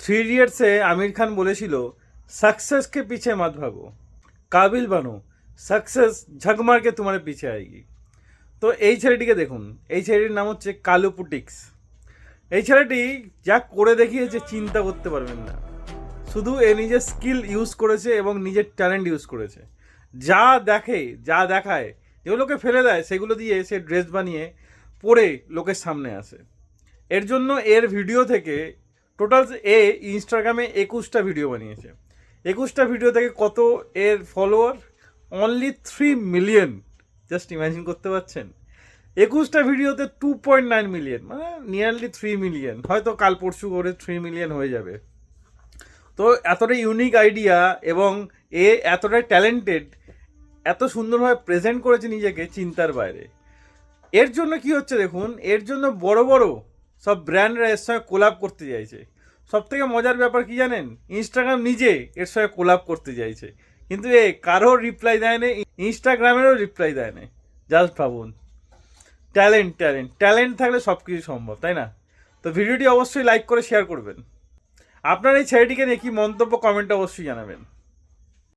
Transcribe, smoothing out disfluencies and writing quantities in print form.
Three इडियट्से Aamir Khan বলেছিল success के पीछे मत भागो, काबिल बनो, सक्सेस झक मार के तुम्हारे पीछे आएगी। তো এই ছেলেটিকে দেখুন, এই ছেলেটির নাম হচ্ছে কালু পুটিক্স। এই ছেলেটি যা করে দেখিয়েছে চিন্তা করতে পারবেন না। শুধু এ নিজের স্কিল ইউজ করেছে এবং নিজের ট্যালেন্ট ইউজ করেছে। যা দেখে, যা দেখায়, যেগুলোকে ফেলে দেয় সেগুলো দিয়ে সে ড্রেস বানিয়ে পরে লোকের সামনে আসে। এর জন্য এর ভিডিও থেকে টোটাল এ ইনস্টাগ্রামে 21টা ভিডিও বানিয়েছে। 21টা ভিডিও থেকে কত এর follower? Only 3 million. Just imagine করতে পারছেন? 21টা ভিডিওতে 2.9 মিলিয়ন, মানে নিয়ারলি 3 মিলিয়ন। হয়তো কাল পরশু করে 3 মিলিয়ন হয়ে যাবে। তো এতটা ইউনিক আইডিয়া এবং এ এতটাই ট্যালেন্টেড, এত সুন্দরভাবে প্রেজেন্ট করেছে নিজেকে চিন্তার বাইরে। এর জন্য কি হচ্ছে দেখুন, এর জন্য বড় বড় সব ব্র্যান্ডরা এর সঙ্গে কোলাপ করতে চাইছে। সব থেকে মজার ব্যাপার কি জানেন? ইনস্টাগ্রাম নিজে এর সঙ্গে কোলাপ করতে চাইছে, কিন্তু এ কারোর রিপ্লাই দেয় না, ইনস্টাগ্রামেরও রিপ্লাই দেয় না। জাস্ট ভাবুন, ট্যালেন্ট ট্যালেন্ট ট্যালেন্ট থাকলে সব কিছু সম্ভব, তাই না? তো ভিডিওটি অবশ্যই লাইক করে শেয়ার করবেন। আপনার এই ছেলেটিকে নিয়ে কি মন্তব্য কমেন্টে অবশ্যই জানাবেন।